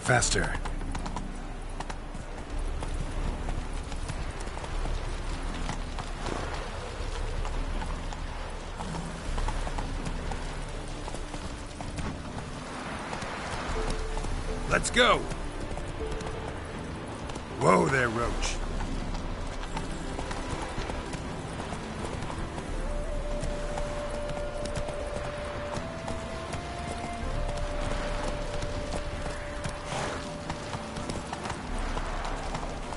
Faster. Let's go! Whoa there, Roach.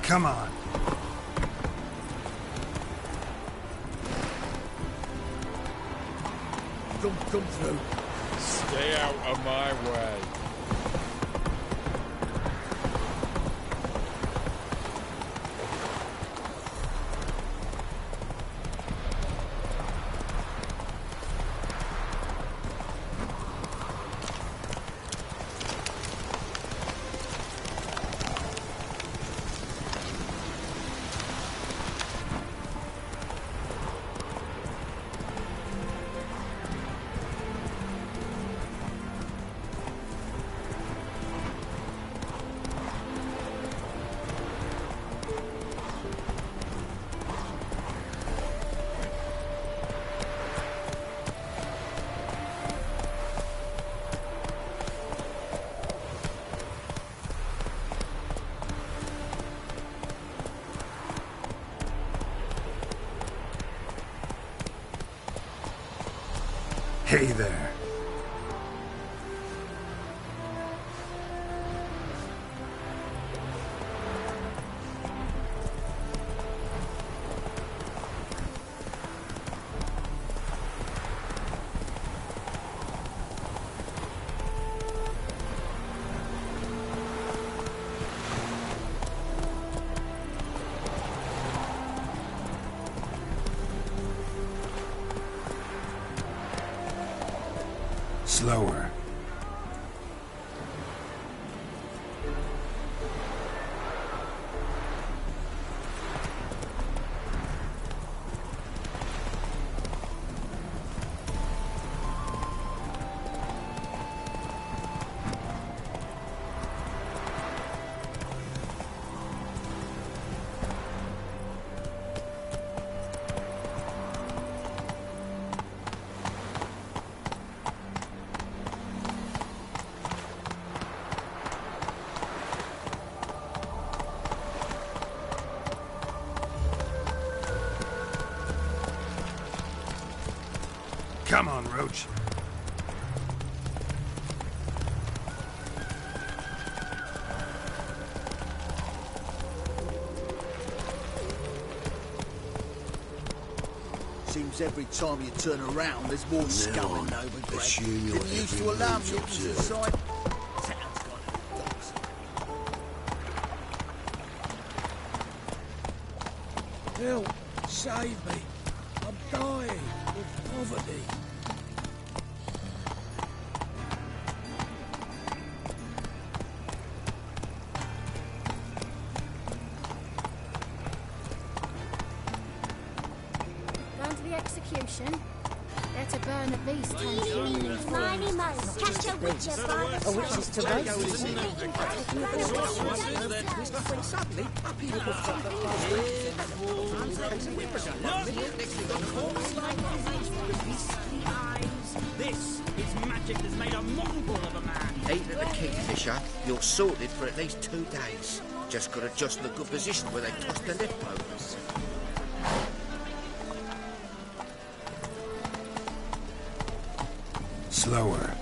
Come on. Don't come through. Stay out of my way. Hey there. Slower. Come on, Roach. Seems every time you turn around, there's more scum in Novigrad. Didn't used to allow mutants inside. Town's gone in box. Help! Save me! I'm dying of poverty. Going to the execution? They're to burn the beast and humanly Tiny Mouse, catch a witcher by the a witch is to roast. When suddenly, up he looks up This is magic that's made a mongrel of a man. Eating at the Kingfisher, you're sorted for at least 2 days. Just got to adjust the good position where they toss the leftovers. Slower.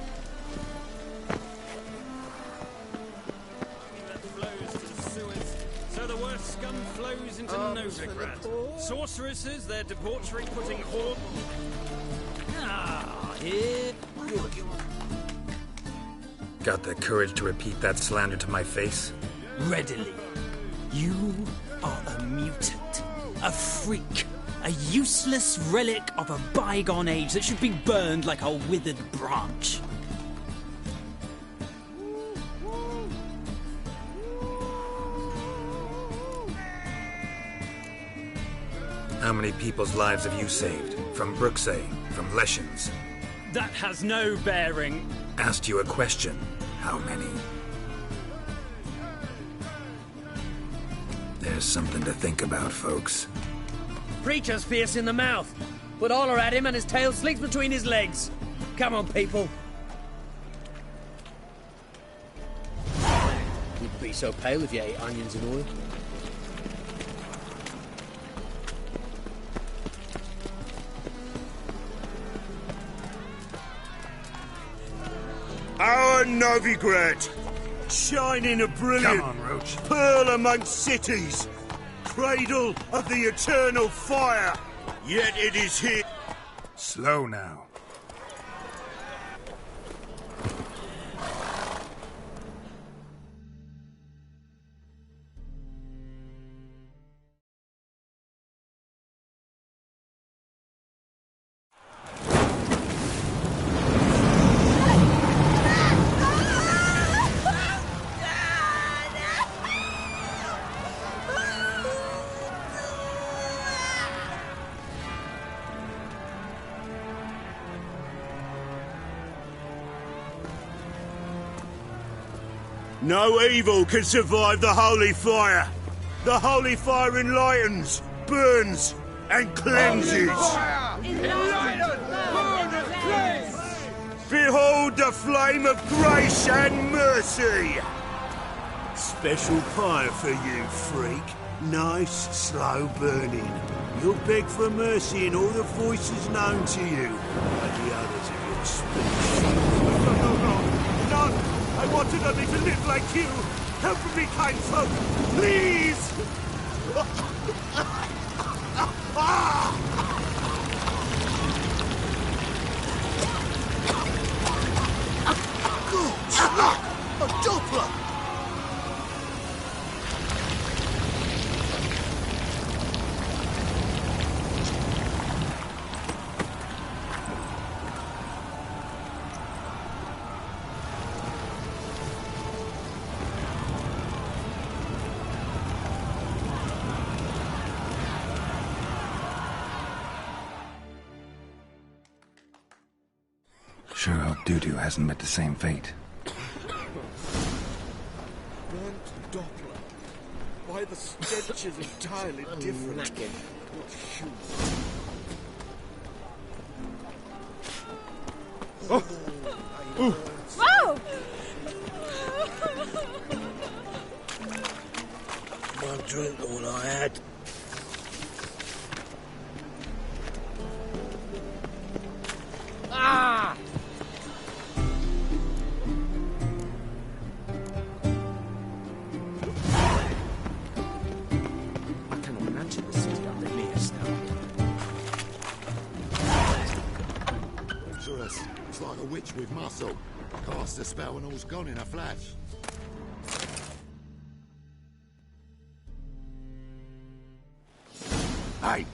That flows to the sewers, so the worst scum flows into Novigrad. Sorceresses, their debauchery putting horn. Ah, here. Got the courage to repeat that slander to my face? Readily. You are a mutant, a freak, a useless relic of a bygone age that should be burned like a withered branch. How many people's lives have you saved? From Brooksay, from Leshens? That has no bearing. Asked you a question. How many? There's something to think about, folks. Preacher's fierce in the mouth. Put holler at him and his tail slinks between his legs. Come on, people. You'd be so pale if you ate onions and oil. Our Novigrad, shining a brilliant Come on, Roach. pearl amongst cities, cradle of the eternal fire, yet it is here. Slow now. No evil can survive the holy fire. The holy fire enlightens, burns, and cleanses. Behold the flame of grace and mercy. Special fire for you, freak. Nice, slow burning. You'll beg for mercy in all the voices known to you, and the others of your speech. No! I wanted only to live like you! Help me, kind folk! Please! A Doppler! Sure hope Doo-Doo hasn't met the same fate. Burnt Doppler. Why the stench is entirely different. Whoa! One drink all I had. Ah! I cannot imagine the city under Leah's now. Dangerous. It's like a witch with muscle. Cast a spell and all's gone in a flash. Hey!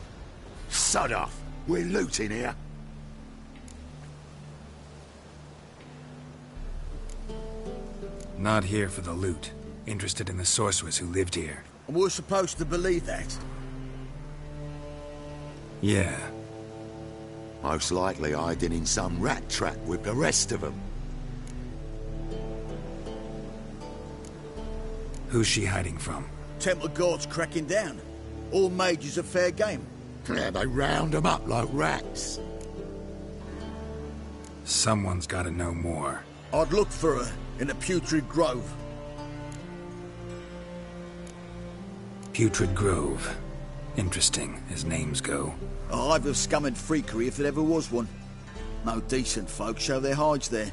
Sod off! We're looting here. Not here for the loot. Interested in the sorceress who lived here. And we're supposed to believe that. Yeah. Most likely hiding in some rat trap with the rest of them. Who's she hiding from? Temple Guard's cracking down. All mages are fair game. Yeah, they round them up like rats. Someone's gotta know more. I'd look for her in the Putrid Grove. Putrid Grove. Interesting, as names go. A hive of scum and freakery if there ever was one. No decent folk show their hides there.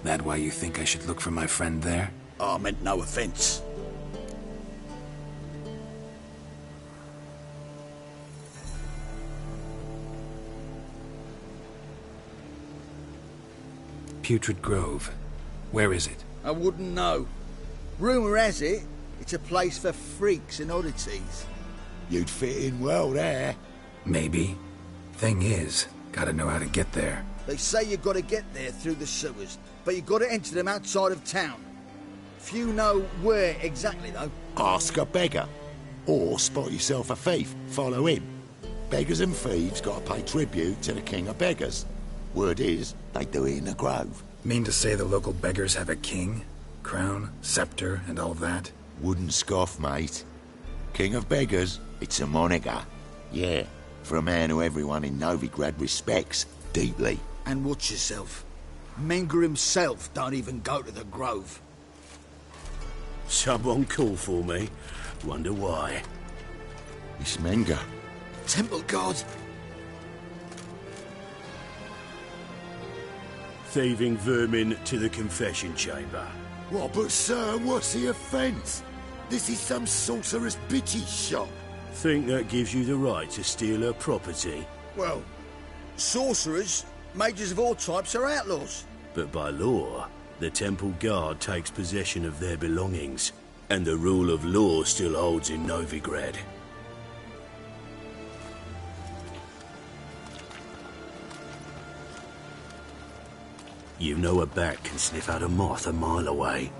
That why you think I should look for my friend there? I meant no offence. Putrid Grove. Where is it? I wouldn't know. Rumour has it, it's a place for freaks and oddities. You'd fit in well there. Maybe. Thing is, gotta know how to get there. They say you gotta get there through the sewers, but you gotta enter them outside of town. Few know where exactly, though. Ask a beggar. Or spot yourself a thief. Follow him. Beggars and thieves gotta pay tribute to the king of beggars. Word is, they do it in the grove. Mean to say the local beggars have a king? Crown, scepter, and all that? Wouldn't scoff, mate. King of Beggars, it's a moniker. Yeah, for a man who everyone in Novigrad respects deeply. And watch yourself. Menger himself don't even go to the Grove. Someone call for me. Wonder why. It's Menger. Temple Guard. Thieving vermin to the confession chamber. What, but sir, what's the offence? This is some sorcerer's bitty shop. Think that gives you the right to steal her property? Well, sorcerers, mages of all types are outlaws. But by law, the Temple Guard takes possession of their belongings, and the rule of law still holds in Novigrad. You know a bat can sniff out a moth a mile away.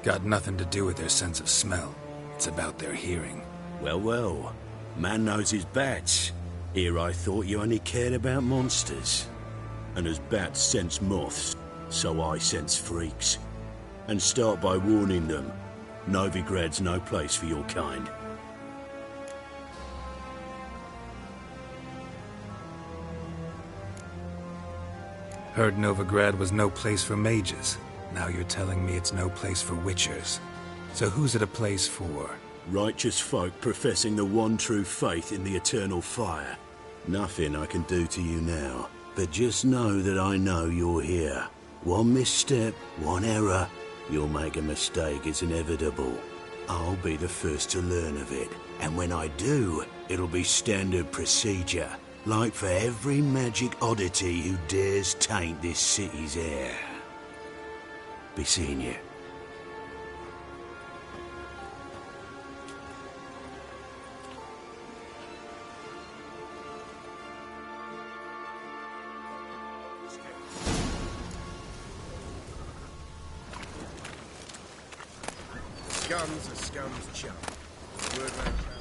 Got nothing to do with their sense of smell. It's about their hearing. Well, well. Man knows his bats. Here I thought you only cared about monsters. And as bats sense moths, so I sense freaks. And start by warning them. Novigrad's no place for your kind. Heard Novigrad was no place for mages. Now you're telling me it's no place for witchers. So who's it a place for? Righteous folk professing the one true faith in the eternal fire. Nothing I can do to you now, but just know that I know you're here. One misstep, one error, you'll make a mistake, it's inevitable. I'll be the first to learn of it, and when I do, it'll be standard procedure, like for every magic oddity who dares taint this city's air. Be seeing you. Scum's a scum's chum. Word round town.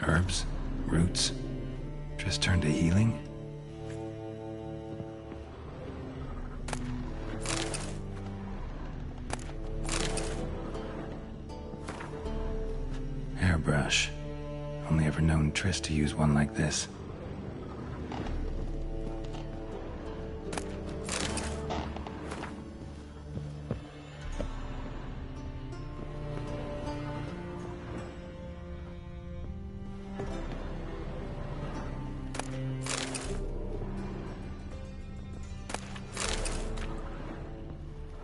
Herbs? Roots? Just turn to healing? Hairbrush. Only ever known Triss to use one like this.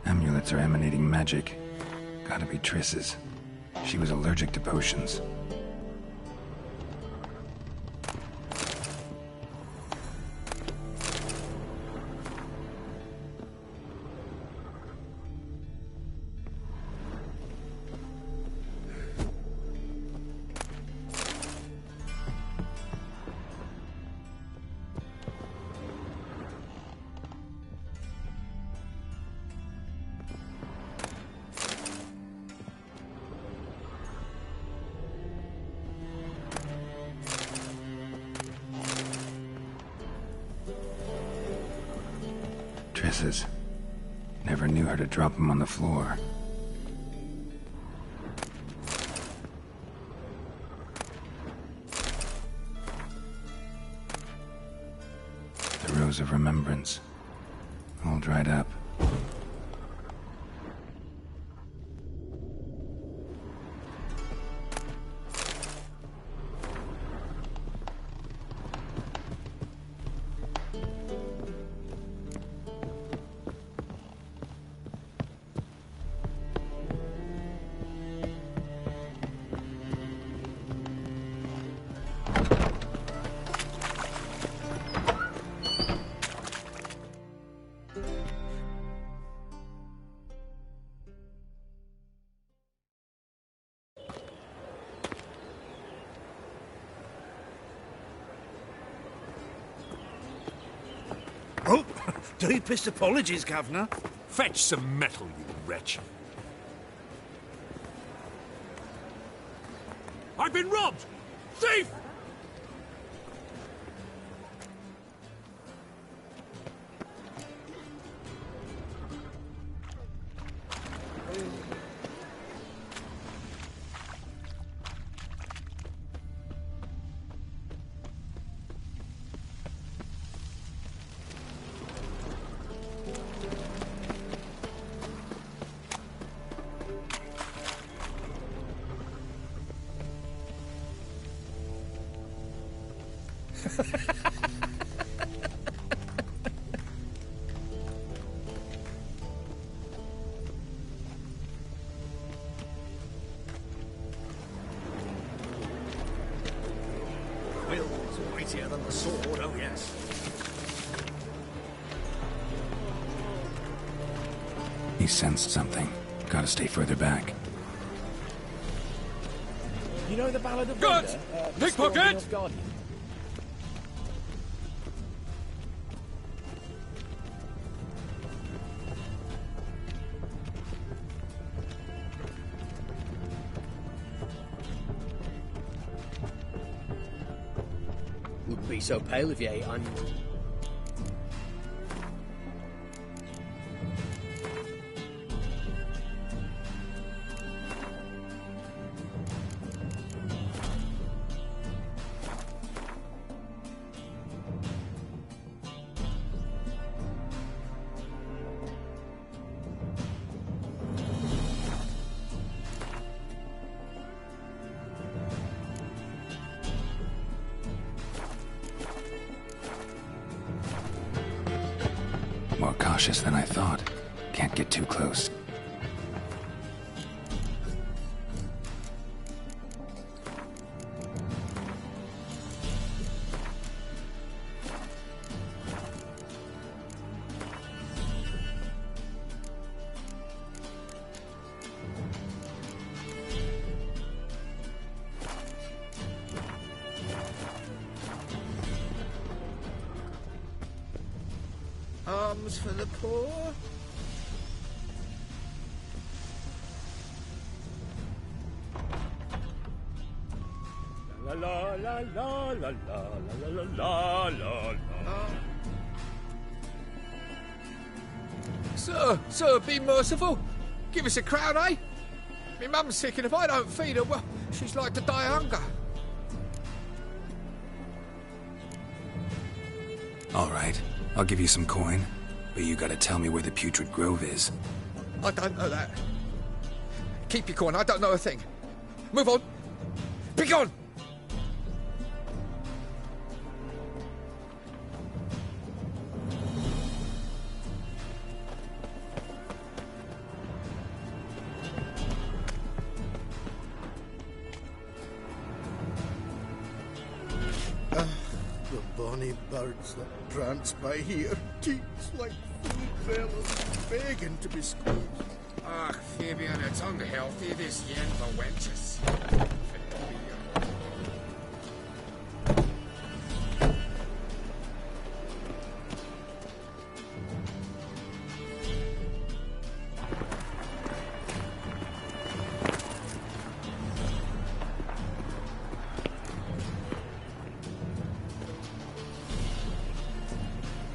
Amulets are emanating magic. Gotta be Triss's. She was allergic to potions. Triss's. Never knew her to drop them on the floor. The Rose of Remembrance. All dried up. Deepest apologies, Governor. Fetch some metal, you wretch. I've been robbed! Thief! Will's mightier than the sword, oh yes. He sensed something. Gotta stay further back. You know the Ballad of Guards! Wonder? Pickpocket! Guardian. Wouldn't be so pale if you ate onions. More cautious than I thought. Can't get too close. Arms for the poor. La la la la la la la la la la. Sir, be merciful. Give us a crown, eh? My mum's sick, and if I don't feed her, well, she's like to die of hunger. All right, I'll give you some coin, but you gotta tell me where the Putrid Grove is. I don't know that. Keep your coin, I don't know a thing. Move on. Be gone! The bonny birds that prance by here, teats like food fellas, begging to be squeezed. Ach, Fabian, it's unhealthy, this yen for wenches.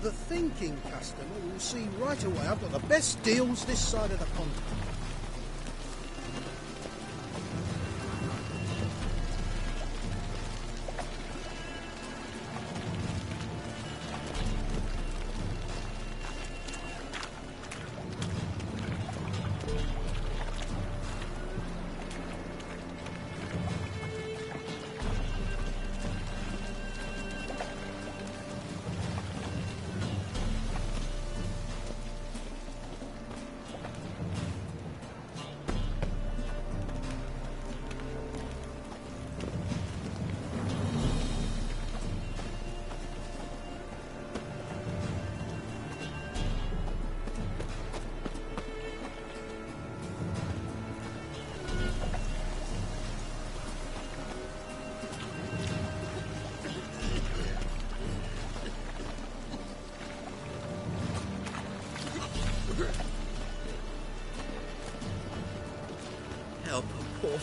The thinking customer will see right away I've got the best deals this side of the pond.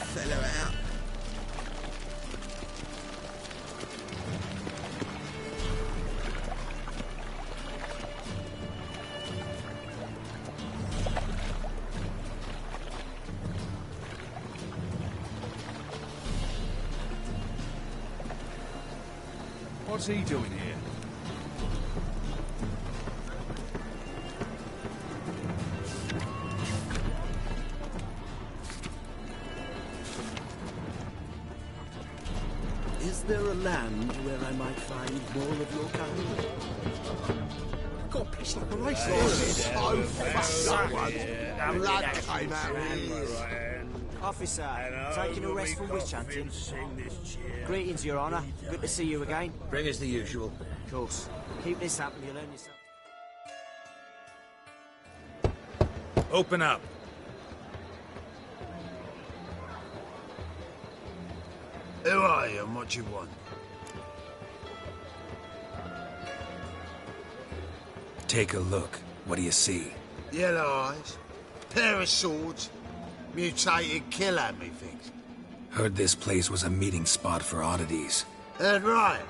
fella out. What's he doing here? Is there a land where I might find more of your kind? Got pissed like a racehorse. Oh, fuck someone. Blood came out Officer, taking a rest from witch hunting. Greetings, Your Honour. Good to see you again. Bring us the usual. Of course. Keep this up and you'll earn yourself. Open up. Who are you and what do you want? Take a look. What do you see? Yellow eyes, pair of swords, mutated killer, methinks. Heard this place was a meeting spot for oddities. Heard right.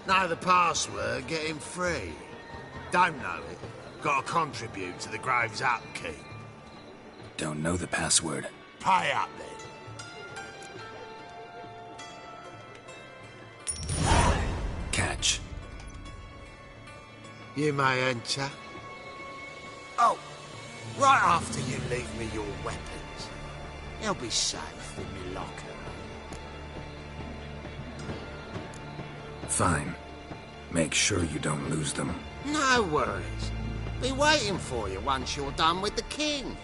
Know the password, get him free. Don't know it, gotta contribute to the Grave's upkeep. Don't know the password. Pay up then. Catch. You may enter. Oh, right after you leave me your weapons. They'll be safe in me locker. Fine. Make sure you don't lose them. No worries. Be waiting for you once you're done with the king.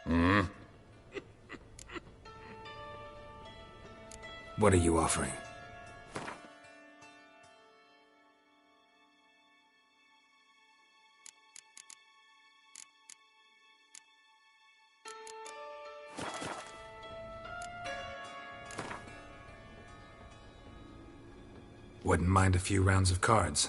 Hmm? What are you offering? Wouldn't mind a few rounds of cards.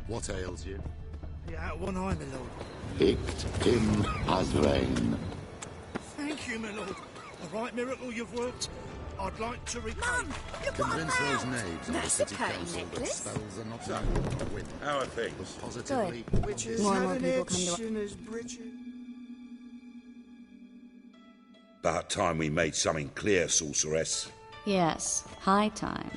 What ails you? You're out one eye, my lord. Picked him as rain. Thank you, my lord. A right miracle you've worked. I'd like to repay. Mum, look Convince what I those found. knaves on the That's city a pain council that necklace. spells are not done with. How are things? Positively. Witches More and had more an people come itch to- in his britches. About time we made something clear, sorceress. Yes, high time.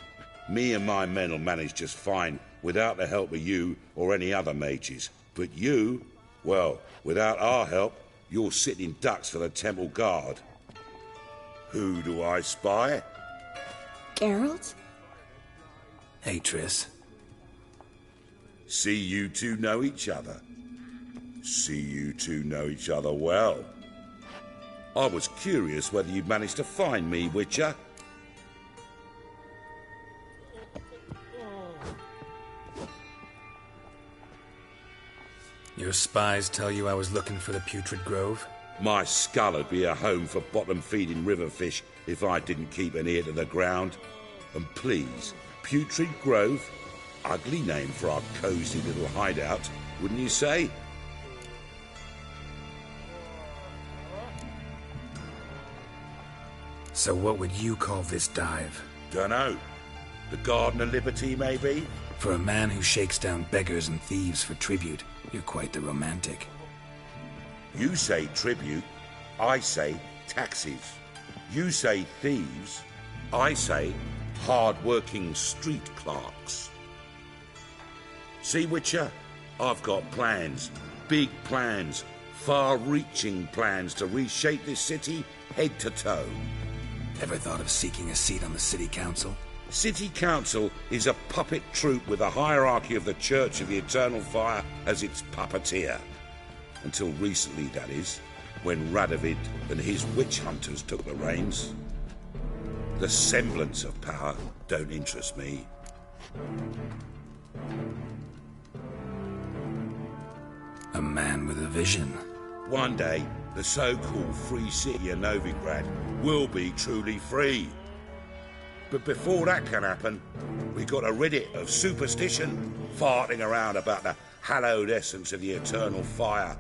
Me and my men will manage just fine without the help of you or any other mages. But you, well, without our help, you're sitting ducks for the temple guard. Who do I spy? Geralt? Hey, Triss. See you two know each other. See you two know each other well. I was curious whether you'd managed to find me, Witcher. Your spies tell you I was looking for the Putrid Grove? My skull would be a home for bottom-feeding river fish if I didn't keep an ear to the ground. And please, Putrid Grove? Ugly name for our cosy little hideout, wouldn't you say? So what would you call this dive? Dunno. The Garden of Liberty, maybe? For a man who shakes down beggars and thieves for tribute, you're quite the romantic. You say tribute, I say taxes. You say thieves, I say hard-working street clerks. See, Witcher, I've got plans, big plans, far-reaching plans to reshape this city head to toe. Ever thought of seeking a seat on the city council? City Council is a puppet troupe with the hierarchy of the Church of the Eternal Fire as its puppeteer. Until recently, that is, when Radovid and his witch hunters took the reins. The semblance of power don't interest me. A man with a vision. One day, the so-called free city of Novigrad will be truly free. But before that can happen, we got to rid it of superstition, farting around about the hallowed essence of the eternal fire.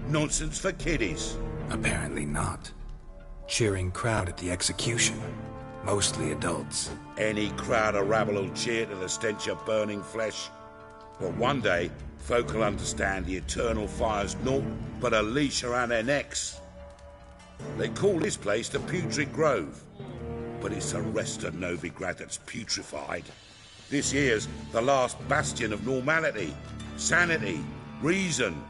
Nonsense for kiddies. Apparently not. Cheering crowd at the execution. Mostly adults. Any crowd of rabble will cheer to the stench of burning flesh. But one day, folk will understand the eternal fire's naught but a leash around their necks. They call this place the Putrid Grove. But it's the rest of Novigrad that's putrefied. This here's the last bastion of normality, sanity, reason.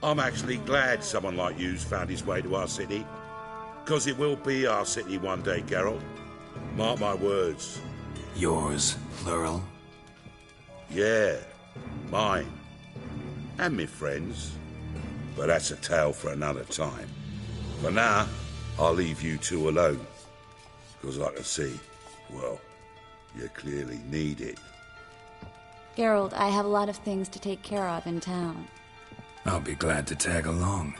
I'm actually glad someone like you's found his way to our city. Because it will be our city one day, Geralt. Mark my words. Yours, plural? Yeah, mine. And me friends. But that's a tale for another time. For now, I'll leave you two alone. Because I can see, well, you clearly need it. Geralt, I have a lot of things to take care of in town. I'll be glad to tag along.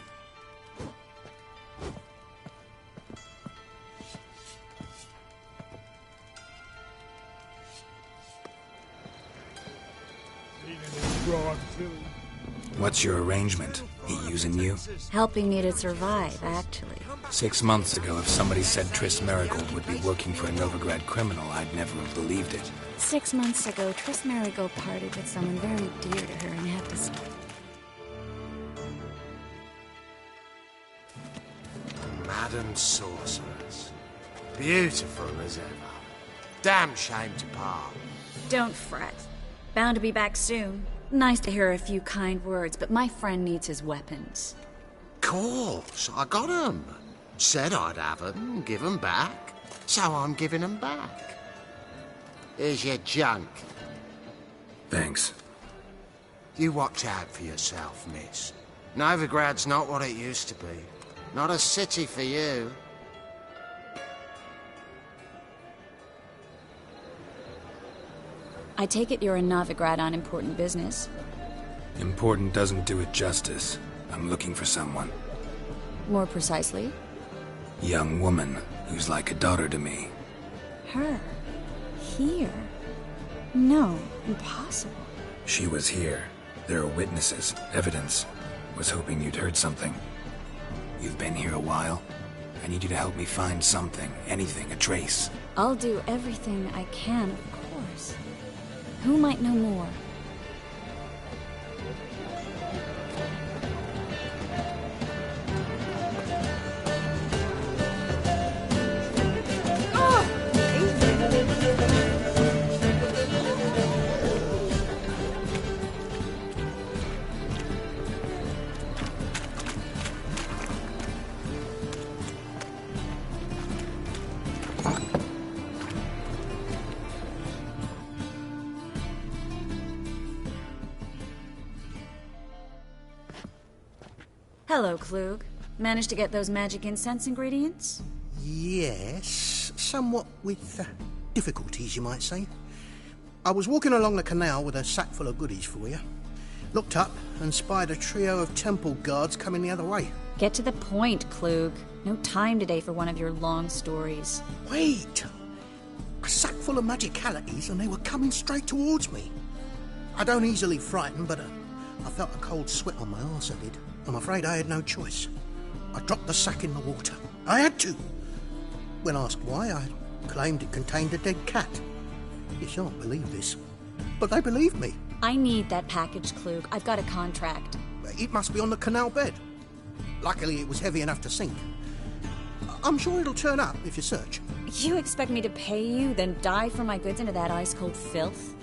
What's your arrangement? He using you? Helping me to survive, actually. 6 months ago, if somebody said Triss Marigold would be working for a Novigrad criminal, I'd never have believed it. 6 months ago, Triss Marigold parted with someone very dear to her and had to... Madam Sorceress. Beautiful as ever. Damn shame to part. Don't fret. Bound to be back soon. Nice to hear a few kind words, but my friend needs his weapons. Course, I got 'em. Said I'd have 'em and give 'em back. So I'm giving 'em back. Here's your junk. Thanks. You watch out for yourself, miss. Novigrad's not what it used to be. Not a city for you. I take it you're in Novigrad on important business. Important doesn't do it justice. I'm looking for someone. More precisely? Young woman who's like a daughter to me. Her. Here. No, impossible. She was here. There are witnesses, evidence. Was hoping you'd heard something. You've been here a while. I need you to help me find something, anything, a trace. I'll do everything I can, of course. Who might know more? Hello, Klug. Managed to get those magic incense ingredients? Yes, somewhat with difficulties, you might say. I was walking along the canal with a sack full of goodies for you. Looked up and spied a trio of temple guards coming the other way. Get to the point, Klug. No time today for one of your long stories. Wait! A sack full of magicalities and they were coming straight towards me. I don't easily frighten, but I felt a cold sweat on my arse, I did. I'm afraid I had no choice. I dropped the sack in the water. I had to. When asked why, I claimed it contained a dead cat. You shan't believe this, but they believed me. I need that package, Klug. I've got a contract. It must be on the canal bed. Luckily, it was heavy enough to sink. I'm sure it'll turn up if you search. You expect me to pay you, then dive for my goods into that ice-cold filth?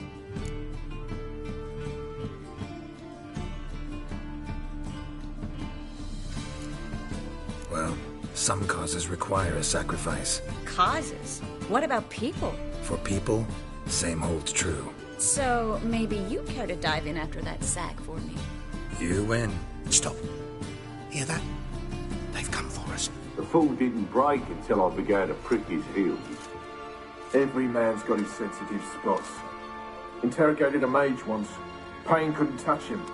Well, some causes require a sacrifice. Causes? What about people? For people, same holds true. So, maybe you care to dive in after that sack for me? You win. Stop. Hear that? They've come for us. The fall didn't break until I began to prick his heels. Every man's got his sensitive spots. Interrogated a mage once. Pain couldn't touch him.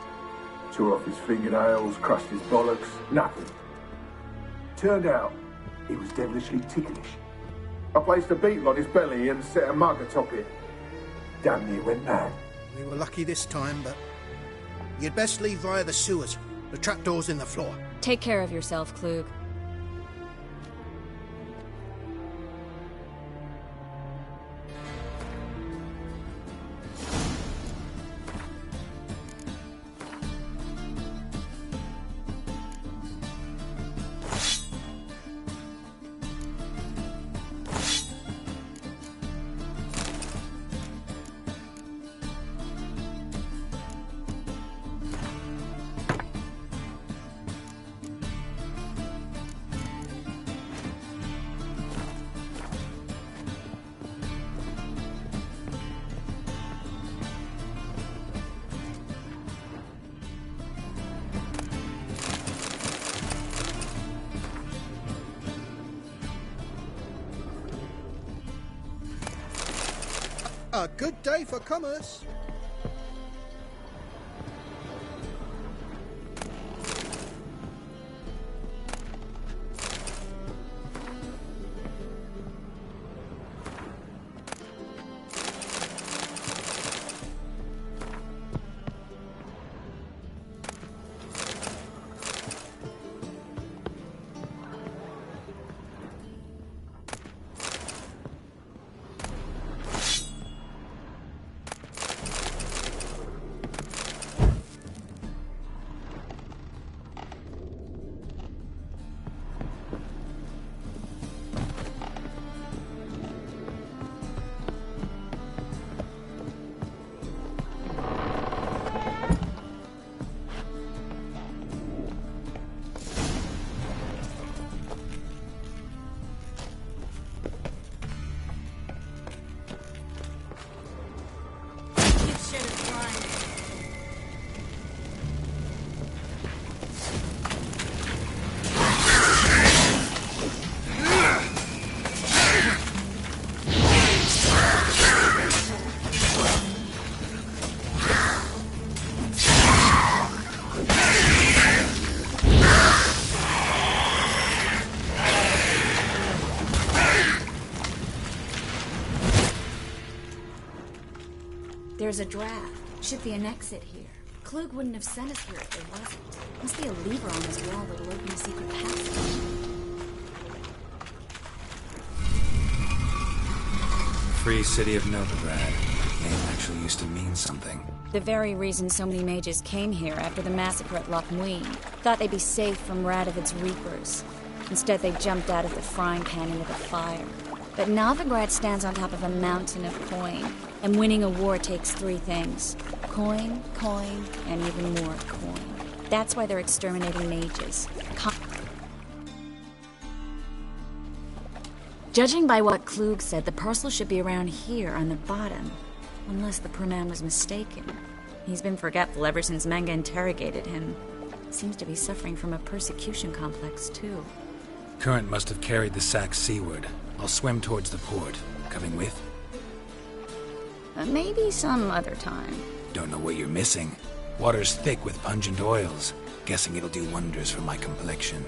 Tore off his fingernails, crushed his bollocks, nothing. Turned out, he was devilishly ticklish. I placed a beetle on his belly and set a mug atop it. Damn near went mad. We were lucky this time, but you'd best leave via the sewers. The trapdoor's in the floor. Take care of yourself, Klug. A good day for commerce. There's a draft. Should be an exit here. Klug wouldn't have sent us here if there wasn't. Must be a lever on this wall that'll open a secret passage. Free City of Novigrad. Name actually used to mean something. The very reason so many mages came here after the massacre at Loch Muin. Thought they'd be safe from Radovid's reapers. Instead, they jumped out of the frying pan into the fire. But Novigrad stands on top of a mountain of coin. And winning a war takes three things. Coin, coin, and even more coin. That's why they're exterminating mages. Judging by what Klug said, the parcel should be around here on the bottom. Unless the poor man was mistaken. He's been forgetful ever since Manga interrogated him. Seems to be suffering from a persecution complex, too. Current must have carried the sack seaward. I'll swim towards the port. Coming with? Maybe some other time. Don't know what you're missing. Water's thick with pungent oils. Guessing it'll do wonders for my complexion.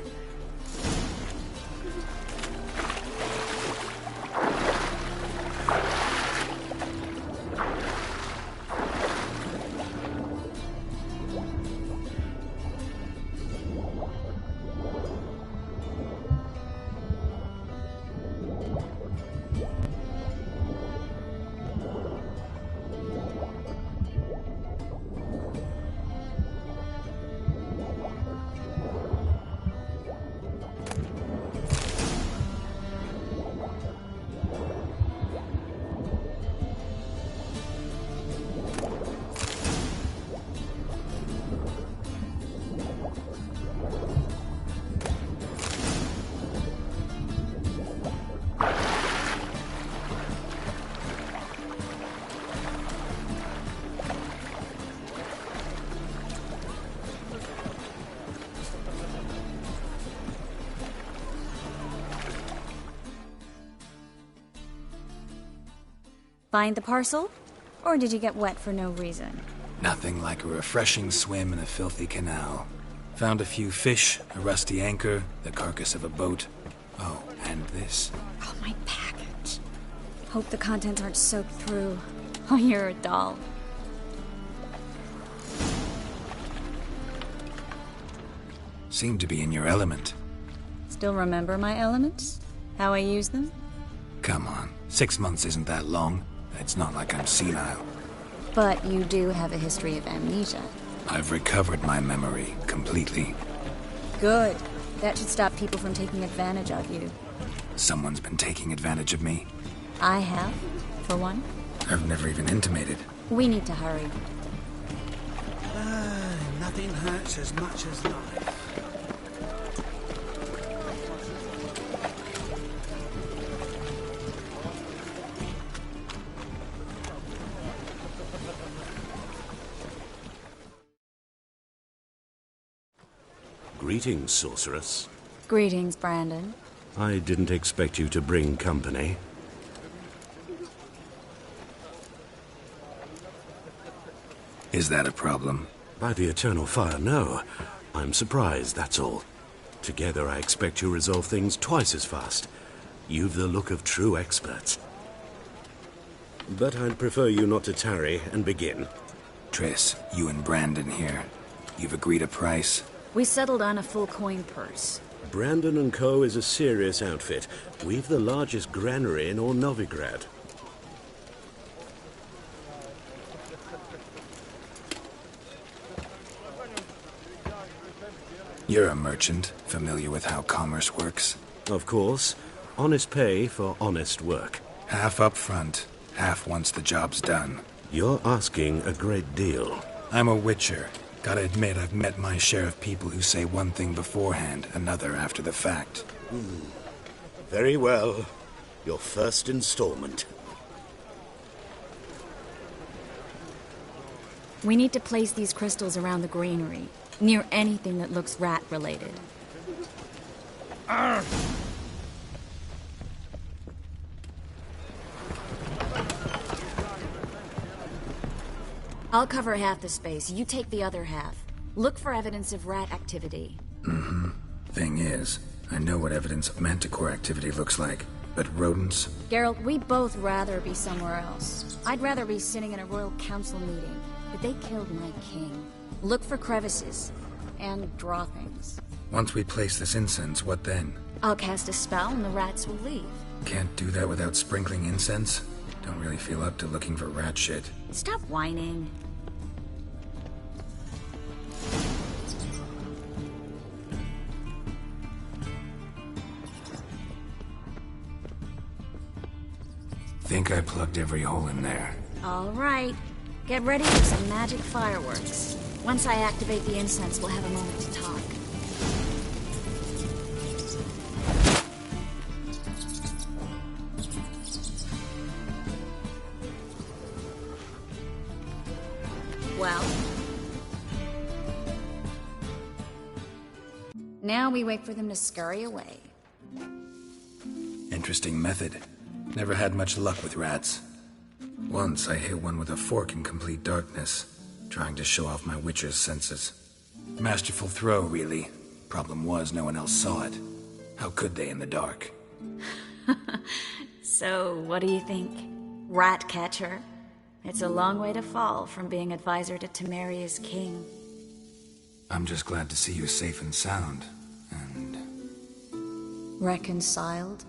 Find the parcel? Or did you get wet for no reason? Nothing like a refreshing swim in a filthy canal. Found a few fish, a rusty anchor, the carcass of a boat. Oh, and this. Oh, my package. Hope the contents aren't soaked through. Oh, you're a doll. Seem to be in your element. Still remember my elements? How I use them? Come on, 6 months isn't that long. It's not like I'm senile. But you do have a history of amnesia. I've recovered my memory completely. Good. That should stop people from taking advantage of you. Someone's been taking advantage of me. I have, for one. I've never even intimated. We need to hurry. Nothing hurts as much as life. Greetings, sorceress. Greetings, Brandon. I didn't expect you to bring company. Is that a problem? By the eternal fire, no. I'm surprised, that's all. Together, I expect you resolve things twice as fast. You've the look of true experts. But I'd prefer you not to tarry and begin. Triss, you and Brandon here. You've agreed a price? We settled on a full coin purse. Brandon & Co. is a serious outfit. We've the largest granary in all Novigrad. You're a merchant, familiar with how commerce works? Of course. Honest pay for honest work. Half up front, half once the job's done. You're asking a great deal. I'm a witcher. Gotta admit, I've met my share of people who say one thing beforehand, another after the fact. Very well. Your first installment. We need to place these crystals around the granary, near anything that looks rat-related. I'll cover half the space, you take the other half. Look for evidence of rat activity. Thing is, I know what evidence of manticore activity looks like. But rodents? Geralt, we'd both rather be somewhere else. I'd rather be sitting in a royal council meeting, but they killed my king. Look for crevices. And draw things. Once we place this incense, what then? I'll cast a spell and the rats will leave. Can't do that without sprinkling incense? Don't really feel up to looking for rat shit. Stop whining. Think I plugged every hole in there. All right. Get ready for some magic fireworks. Once I activate the incense, we'll have a moment to talk. Well? Now we wait for them to scurry away. Interesting method. Never had much luck with rats. Once I hit one with a fork in complete darkness, trying to show off my witcher's senses. Masterful throw, really. Problem was, no one else saw it. How could they in the dark? So, what do you think? Rat catcher? It's a long way to fall from being advisor to Temeria's king. I'm just glad to see you safe and sound, and... Reconciled?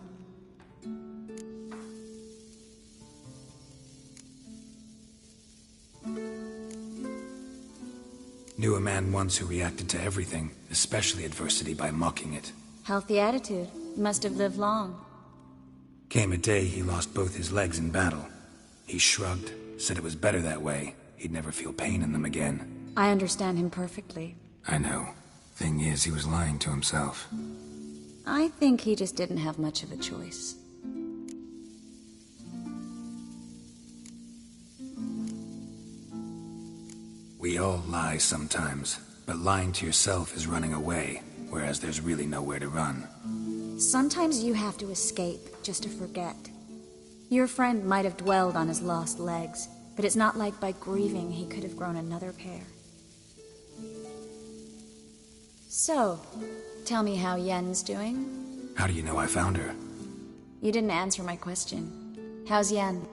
Knew a man once who reacted to everything, especially adversity, by mocking it. Healthy attitude. Must have lived long. Came a day he lost both his legs in battle. He shrugged, said it was better that way. He'd never feel pain in them again. I understand him perfectly. I know. Thing is, he was lying to himself. I think he just didn't have much of a choice. We all lie sometimes, but lying to yourself is running away, whereas there's really nowhere to run. Sometimes you have to escape, just to forget. Your friend might have dwelled on his lost legs, but it's not like by grieving he could have grown another pair. So, tell me how Yen's doing? How do you know I found her? You didn't answer my question. How's Yen?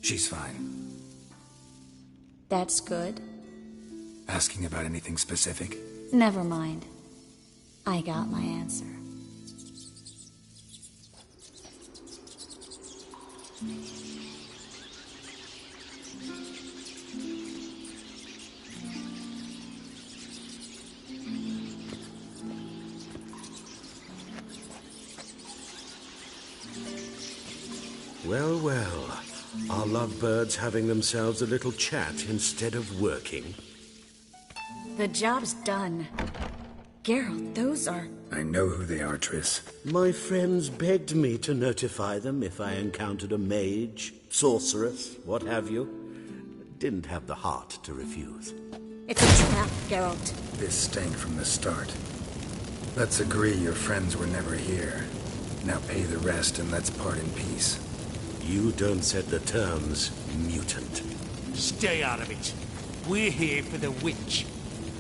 She's fine. That's good. Asking about anything specific? Never mind. I got my answer. Well, well. Are lovebirds having themselves a little chat instead of working? The job's done. Geralt, those are... I know who they are, Triss. My friends begged me to notify them if I encountered a mage, sorceress, what have you. Didn't have the heart to refuse. It's a trap, Geralt. This stank from the start. Let's agree your friends were never here. Now pay the rest and let's part in peace. You don't set the terms, mutant. Stay out of it. We're here for the witch.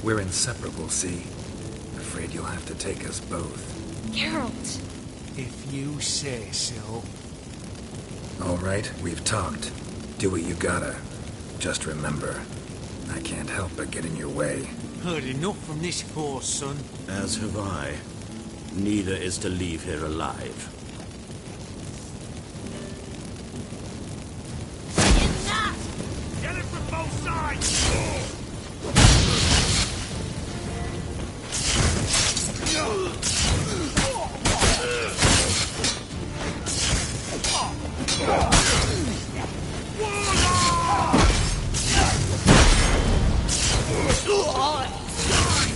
We're inseparable, see? Afraid you'll have to take us both. Geralt! If you say so. All right, we've talked. Do what you gotta. Just remember, I can't help but get in your way. Heard enough from this horse, son. As have I. Neither is to leave here alive. Get it from both sides!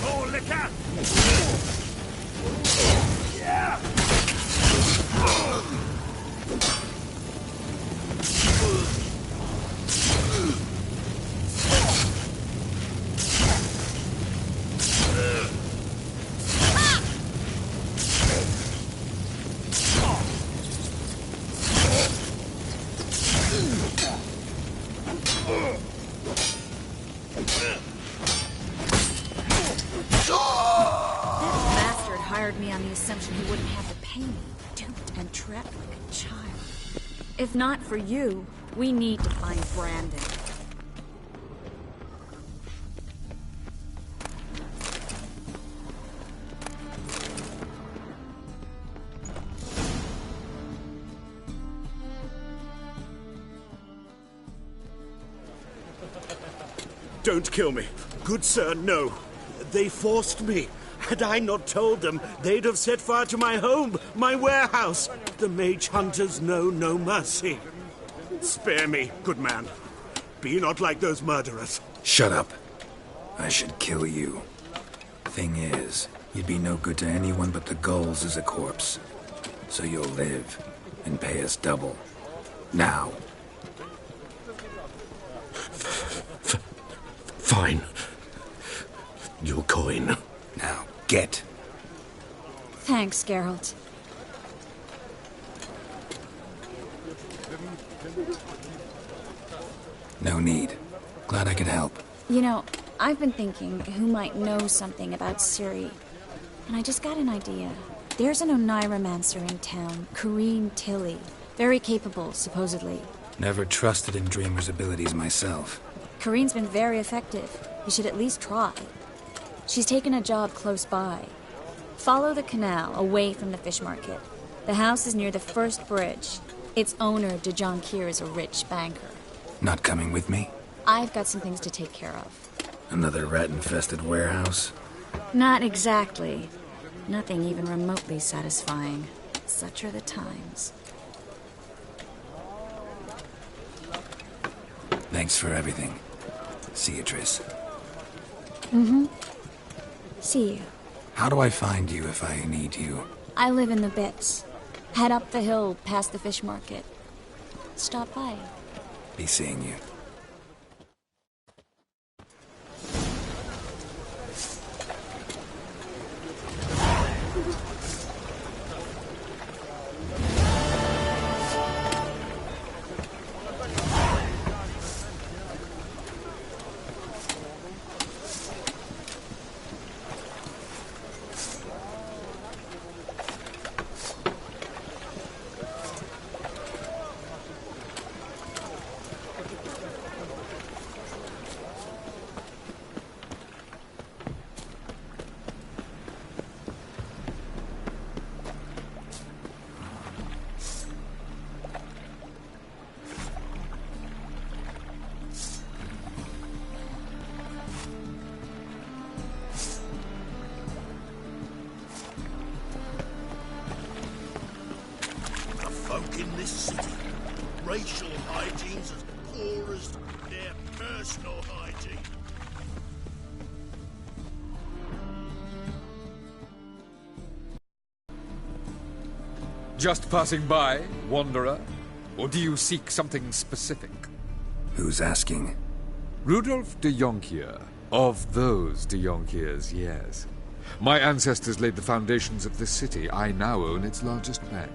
Oh, liquor! Yeah! Bastard hired me on the assumption he wouldn't have to pay me. Duped and trapped like a child. If not for you, we need to find Brandon. Don't kill me. Good sir, no. They forced me. Had I not told them, they'd have set fire to my home, my warehouse. The mage hunters know no mercy. Spare me, good man. Be not like those murderers. Shut up. I should kill you. Thing is, you'd be no good to anyone but the gulls as a corpse. So you'll live and pay us double. Now. Fine. Your coin. Now, get. Thanks, Geralt. No need. Glad I could help. You know, I've been thinking who might know something about Ciri. And I just got an idea. There's an Oneiromancer in town, Corrine Tilly. Very capable, supposedly. Never trusted in Dreamer's abilities myself. Corrine's been very effective. You should at least try. She's taken a job close by. Follow the canal, away from the fish market. The house is near the first bridge. Its owner, de Jonquier, is a rich banker. Not coming with me? I've got some things to take care of. Another rat-infested warehouse? Not exactly. Nothing even remotely satisfying. Such are the times. Thanks for everything. See you, Triss. Mm-hmm. See you. How do I find you if I need you? I live in the Bits. Head up the hill past the fish market. Stop by. Be seeing you. In this city, racial hygiene's as poor as their personal hygiene. Just passing by, wanderer? Or do you seek something specific? Who's asking? Rudolf de Jonquier. Of those de Jonquiers, yes. My ancestors laid the foundations of this city. I now own its largest bank.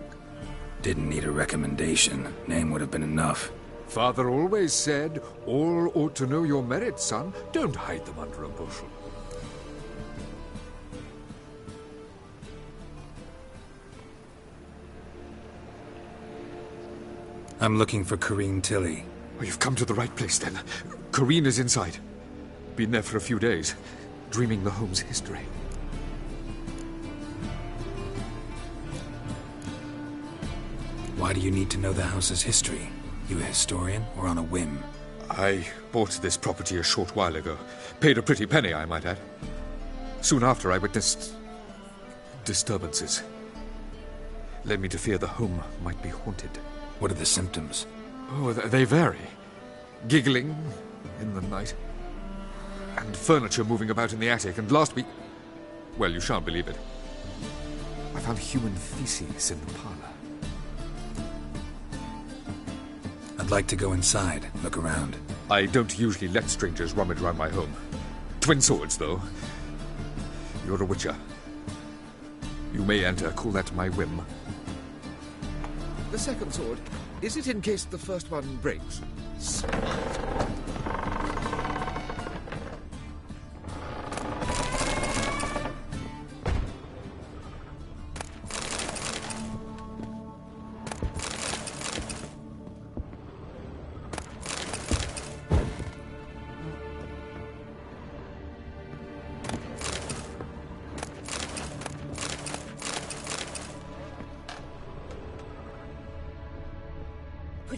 Didn't need a recommendation. Name would have been enough. Father always said, all ought to know your merits, son. Don't hide them under a bushel. I'm looking for Corrine Tilly. Oh, you've come to the right place, then. Corrine is inside. Been there for a few days, dreaming the home's history. Why do you need to know the house's history? You a historian, or on a whim? I bought this property a short while ago. Paid a pretty penny, I might add. Soon after, I witnessed disturbances. Led me to fear the home might be haunted. What are the symptoms? Oh, they vary. Giggling in the night. And furniture moving about in the attic. And last week... well, you shan't believe it. I found human feces in the parlor. I'd like to go inside, look around. I don't usually let strangers rummage around my home. Twin swords, though. You're a witcher. You may enter, call that my whim. The second sword, is it in case the first one breaks?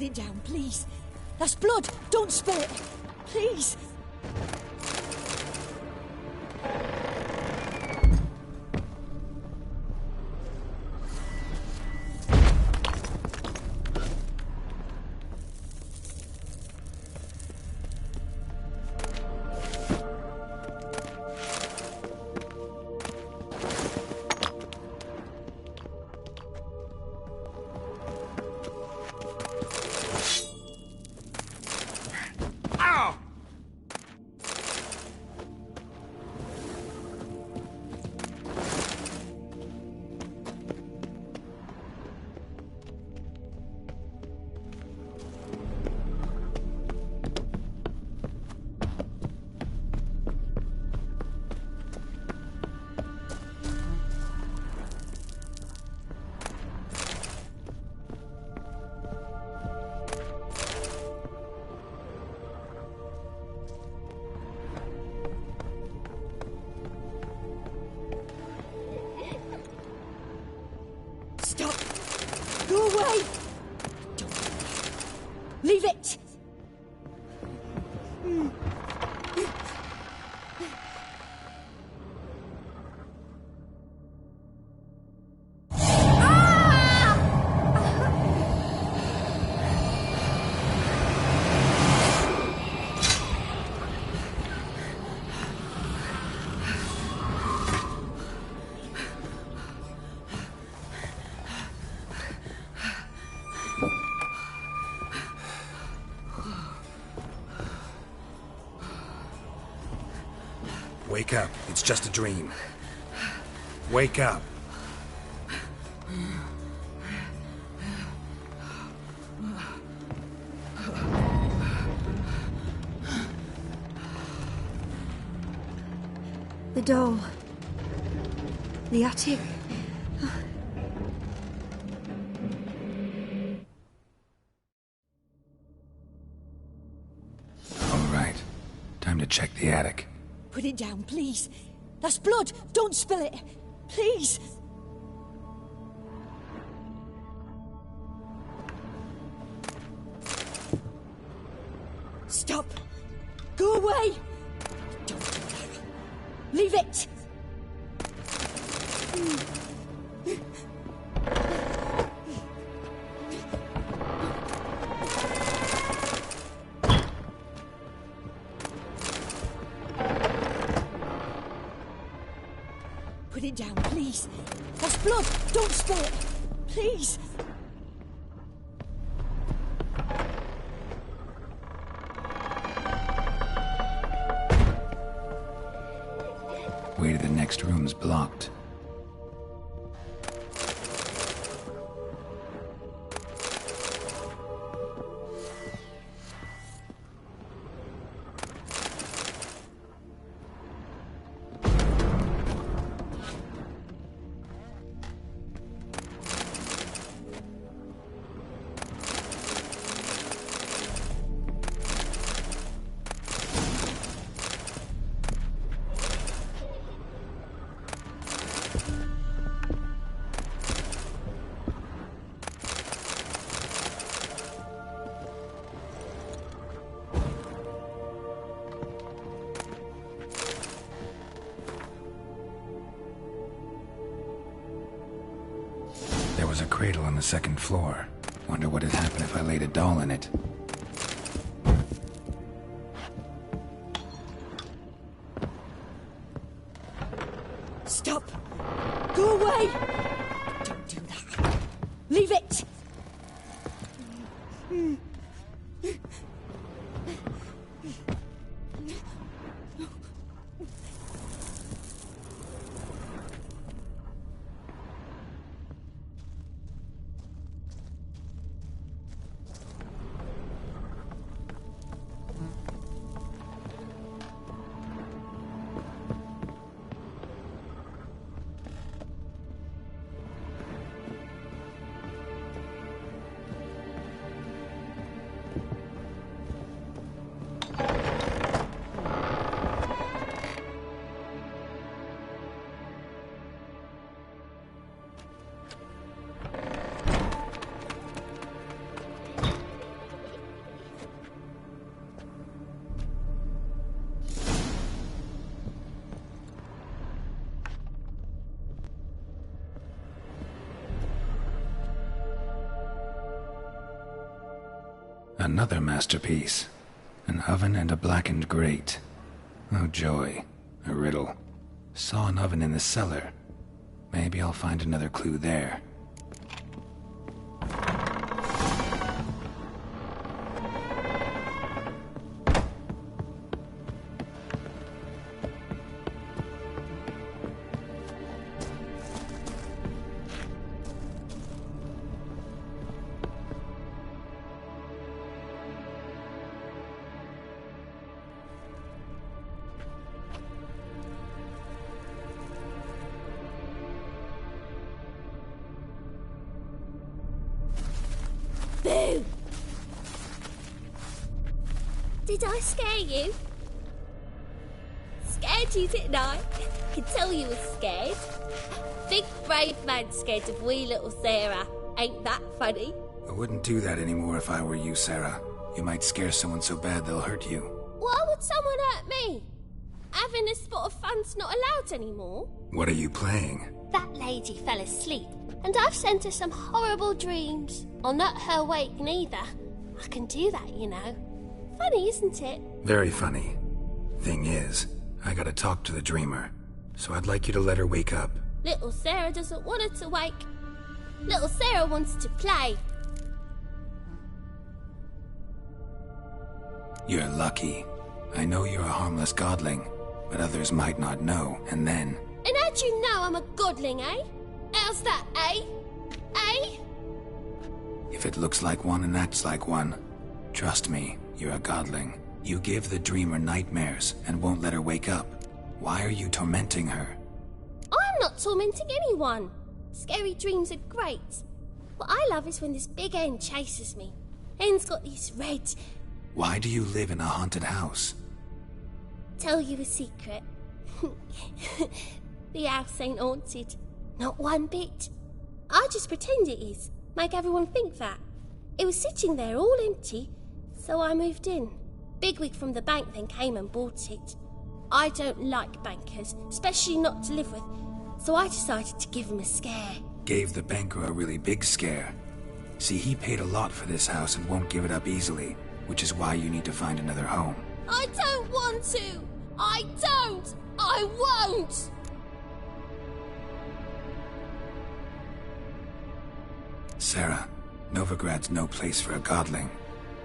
Put it down, please. That's blood. Don't spill it. Please. Stop! Go away! Don't. Leave it! Wake up. It's just a dream. Wake up. The doll. The attic. All right. Time to check the attic. Put it down, please. That's blood. Don't spill it. Please. Stop. Go away. Don't do that. Leave it. Put it down, please. That's blood. Don't spill it. Please. Way to the next room's blocked. There was a cradle on the second floor. Wonder what had happened if I laid a doll in it. Stop. Go away. Don't do that. Leave it. Another masterpiece. An oven and a blackened grate. Oh joy. A riddle. Saw an oven in the cellar. Maybe I'll find another clue there. Boo! Did I scare you? Scared you, didn't I? Can tell you were scared. Big brave man scared of wee little Sarah. Ain't that funny? I wouldn't do that anymore if I were you, Sarah. You might scare someone so bad they'll hurt you. Why would someone hurt me? Having a spot of fun's not allowed anymore. What are you playing? That lady fell asleep, and I've sent her some horrible dreams. I'll not her awake neither. I can do that, you know. Funny, isn't it? Very funny. Thing is, I gotta talk to the dreamer, so I'd like you to let her wake up. Little Sarah doesn't want her to wake. Little Sarah wants to play. You're lucky. I know you're a harmless godling, but others might not know, and then... And how'd you know I'm a godling, eh? How's that, eh? Eh? If it looks like one and acts like one, trust me, you're a godling. You give the dreamer nightmares and won't let her wake up. Why are you tormenting her? I'm not tormenting anyone. Scary dreams are great. What I love is when this big hen chases me. Hen's got these red... Why do you live in a haunted house? Tell you a secret. The house ain't haunted. Not one bit. I just pretend it is. Make everyone think that. It was sitting there all empty, so I moved in. Bigwig from the bank then came and bought it. I don't like bankers, especially not to live with, so I decided to give him a scare. Gave the banker a really big scare. See, he paid a lot for this house and won't give it up easily, which is why you need to find another home. I don't want to! I don't! I won't! Sarah, Novigrad's no place for a godling.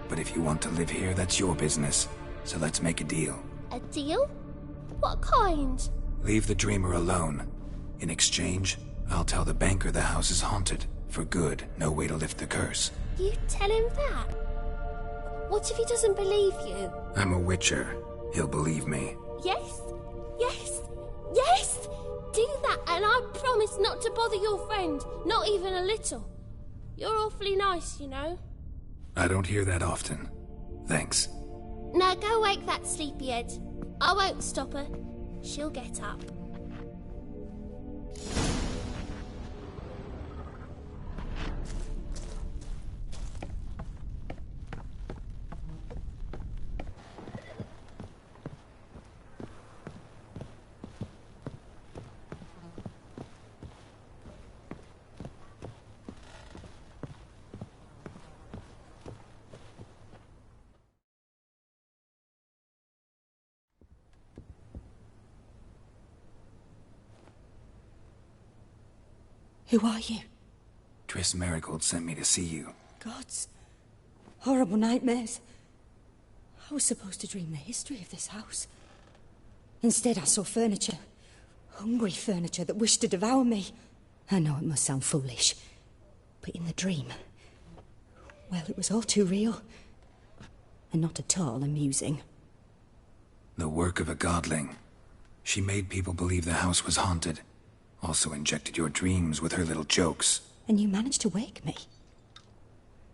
But if you want to live here, that's your business. So let's make a deal. A deal? What kind? Leave the dreamer alone. In exchange, I'll tell the banker the house is haunted. For good, no way to lift the curse. You tell him that? What if he doesn't believe you? I'm a witcher. He'll believe me. Yes? Yes? Yes! Do that and I promise not to bother your friend. Not even a little. You're awfully nice, you know. I don't hear that often. Thanks. Now go wake that sleepyhead. I won't stop her. She'll get up. Who are you? Triss Marigold sent me to see you. Gods. Horrible nightmares. I was supposed to dream the history of this house. Instead, I saw furniture. Hungry furniture that wished to devour me. I know it must sound foolish, but in the dream, well, it was all too real. And not at all amusing. The work of a godling. She made people believe the house was haunted. Also injected your dreams with her little jokes. And you managed to wake me.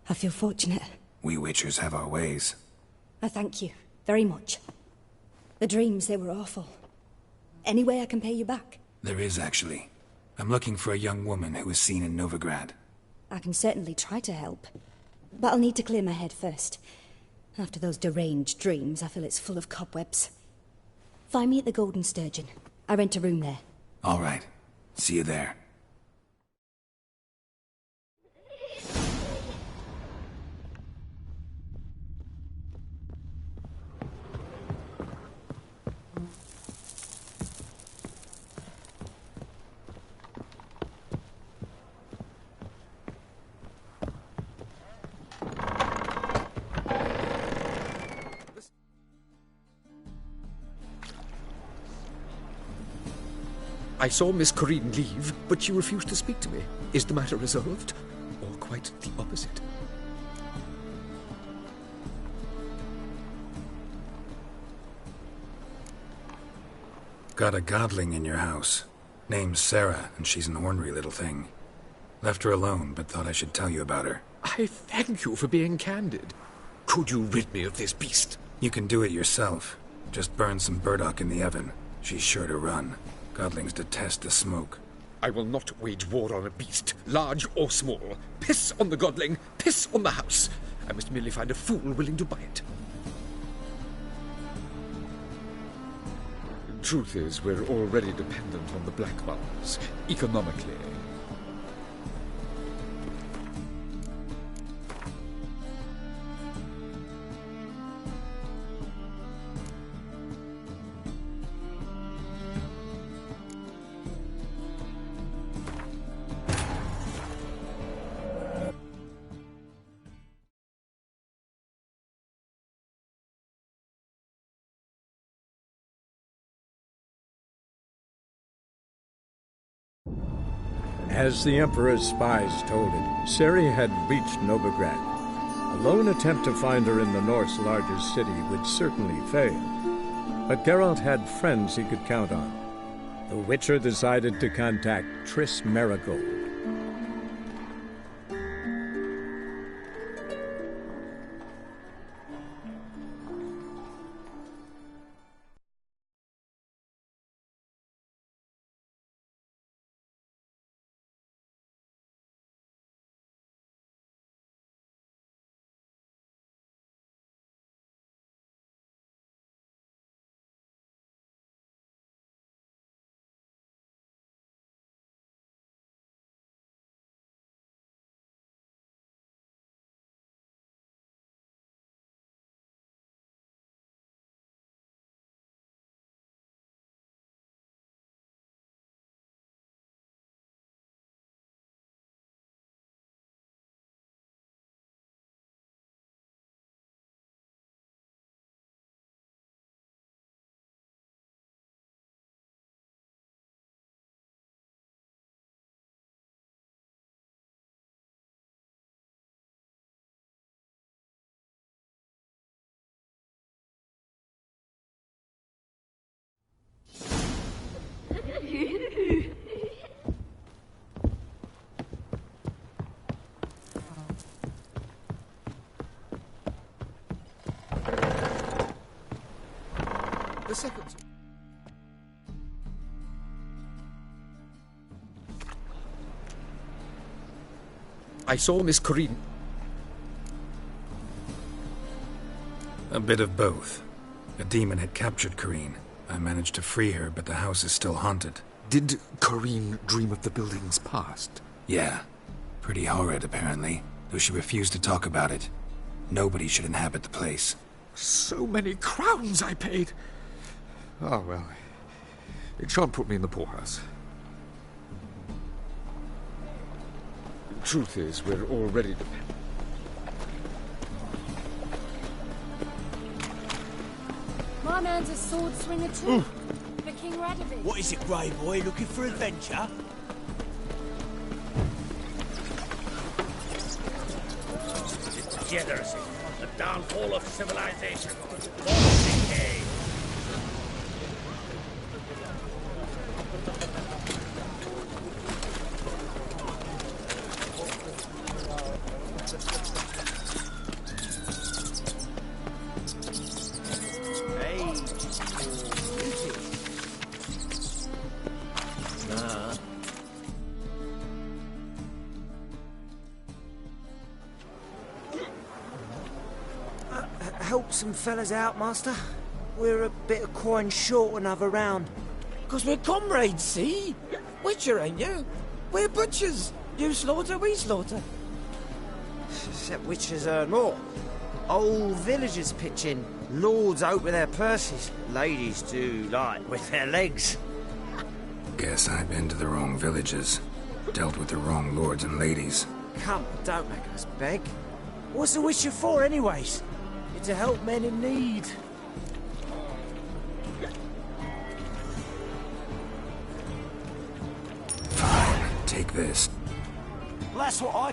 I feel fortunate. We witchers have our ways. I thank you very much. The dreams, they were awful. Any way I can pay you back? There is, actually. I'm looking for a young woman who was seen in Novigrad. I can certainly try to help. But I'll need to clear my head first. After those deranged dreams, I feel it's full of cobwebs. Find me at the Golden Sturgeon. I rent a room there. All right. See you there. I saw Miss Corinne leave, but she refused to speak to me. Is the matter resolved? Or quite the opposite? Got a godling in your house. Name's Sarah, and she's an ornery little thing. Left her alone, but thought I should tell you about her. I thank you for being candid. Could you rid me of this beast? You can do it yourself. Just burn some burdock in the oven. She's sure to run. Godlings detest the smoke. I will not wage war on a beast, large or small. Piss on the godling, piss on the house. I must merely find a fool willing to buy it. Truth is, we're already dependent on the black ones, economically. As the Emperor's spies told it, Ciri had reached Novigrad. A lone attempt to find her in the North's largest city would certainly fail. But Geralt had friends he could count on. The Witcher decided to contact Triss Merigold. The second. I saw Miss Corinne. A bit of both. A demon had captured Corinne. I managed to free her, but the house is still haunted. Did Corinne dream of the building's past? Yeah. Pretty horrid, apparently, though she refused to talk about it. Nobody should inhabit the place. So many crowns I paid. Oh, well. It shan't put me in the poorhouse. The truth is, we're already dependent. My man's a sword swinger too. The King Radovid. What is it, Grey Boy? Looking for adventure? Degeneracy, the downfall of civilization. Decay. Help some fellas out, Master. We're a bit of coin short another round. 'Cause we're comrades, see? Witcher, ain't you? We're butchers. You slaughter, we slaughter. Except witchers earn more. Old villagers pitch in. Lords out with their purses. Ladies do like with their legs. Guess I've been to the wrong villages. Dealt with the wrong lords and ladies. Come, don't make us beg. What's the witcher for, anyways? It's to help men in need. Take this. That's what I...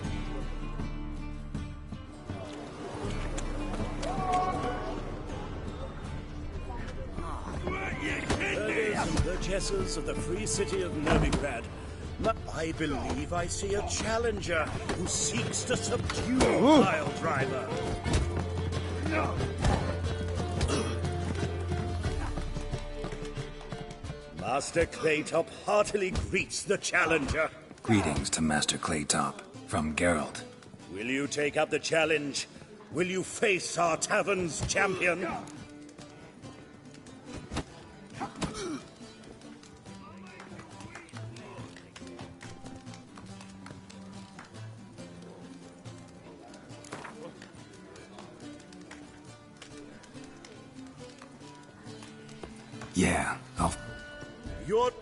Burghers and purchasers of the free city of Novigrad, I believe I see a challenger who seeks to subdue a pile driver. Master Claytop heartily greets the challenger. Greetings to Master Claytop, from Geralt. Will you take up the challenge? Will you face our tavern's champion? Yeah, I'll... You're...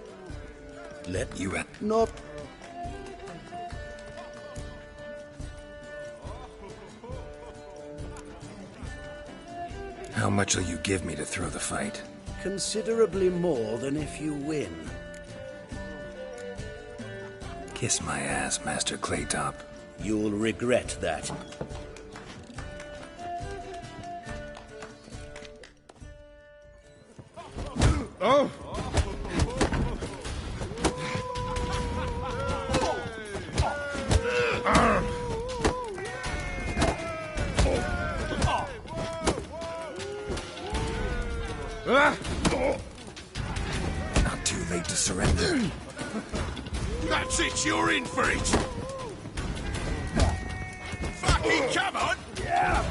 Let you at... Not... How much will you give me to throw the fight? Considerably more than if you win. Kiss my ass, Master Claytop. You'll regret that. Oh! Not too late to surrender. That's it, you're in for it! Fucking come on! Yeah!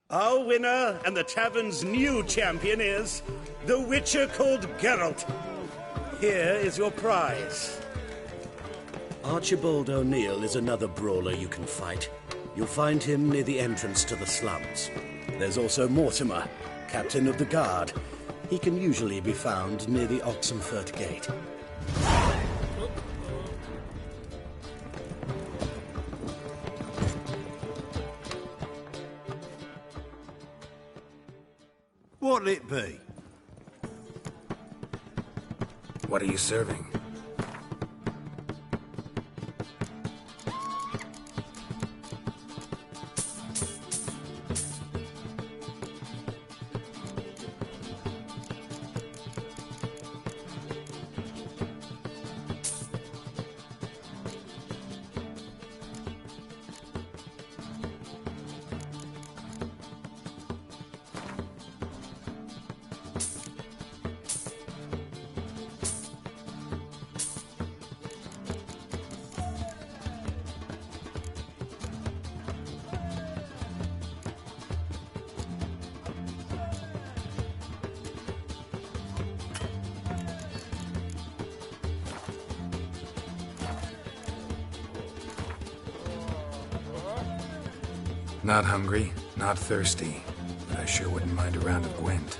Our winner and the tavern's new champion is the Witcher called Geralt. Here is your prize. Archibald O'Neill is another brawler you can fight. You'll find him near the entrance to the slums. There's also Mortimer, captain of the guard. He can usually be found near the Oxenfurt Gate. What'll it be? What are you serving? Not hungry, not thirsty, but I sure wouldn't mind a round of Gwent.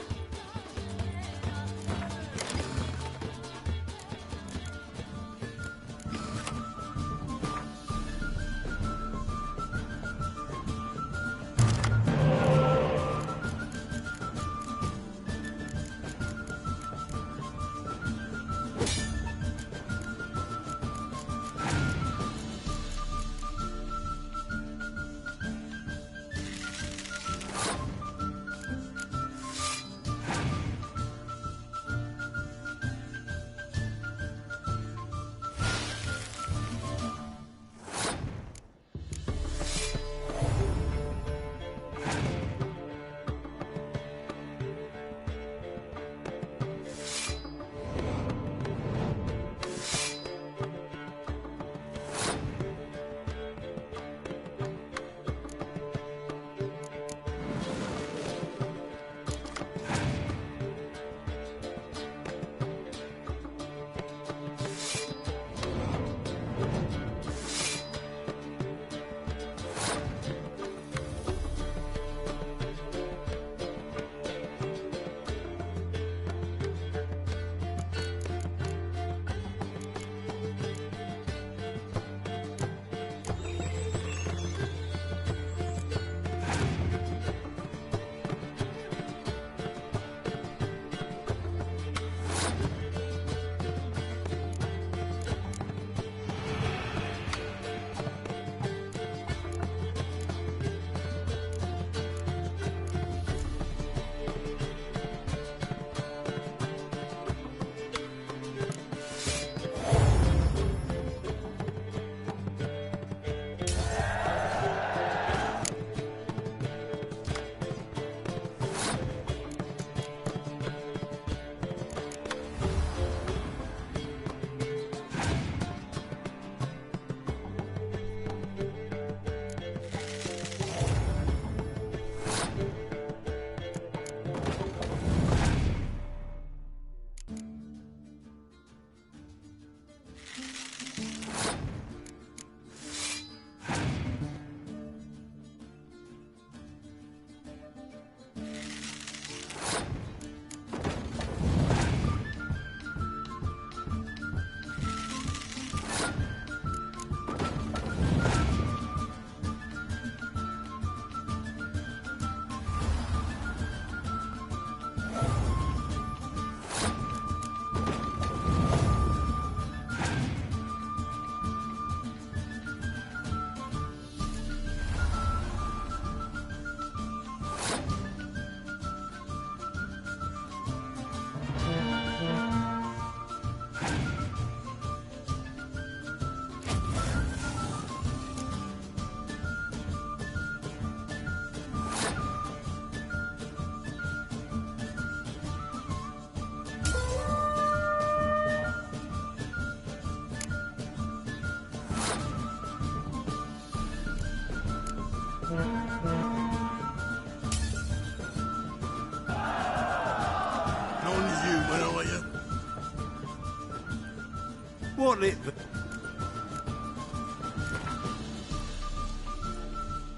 What it...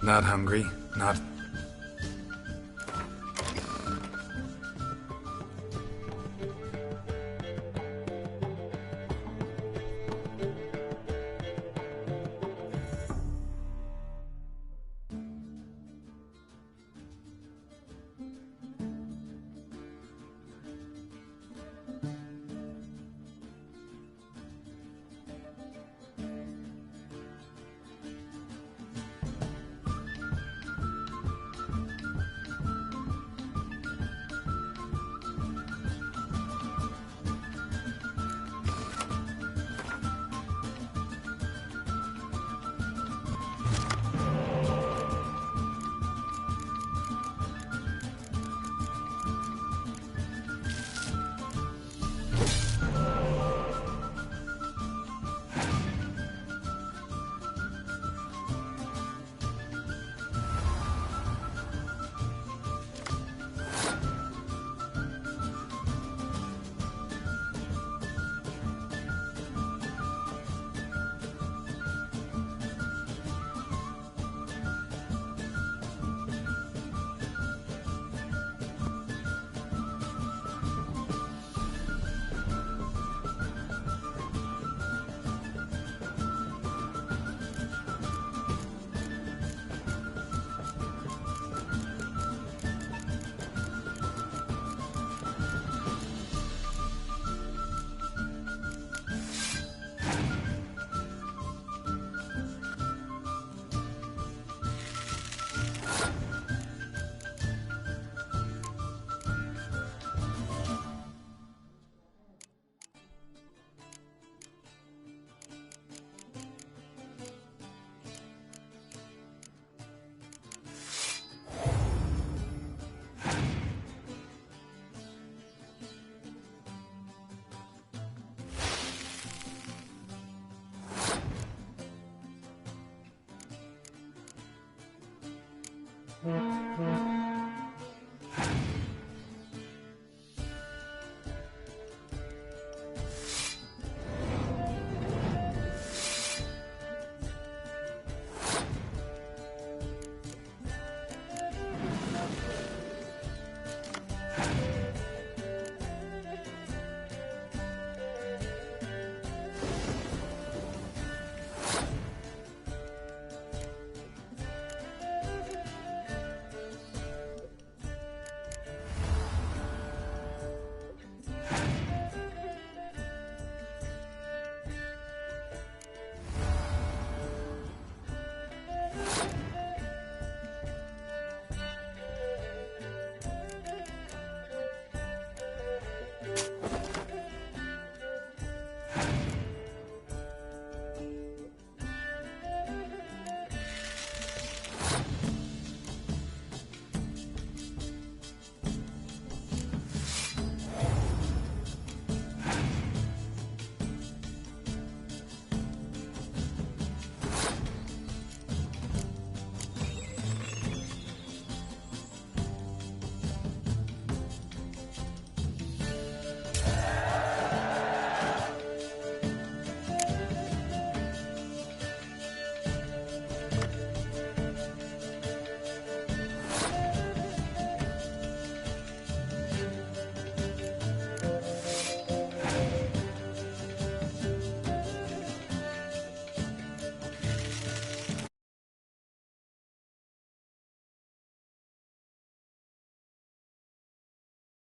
Not hungry, not... Mm-hmm.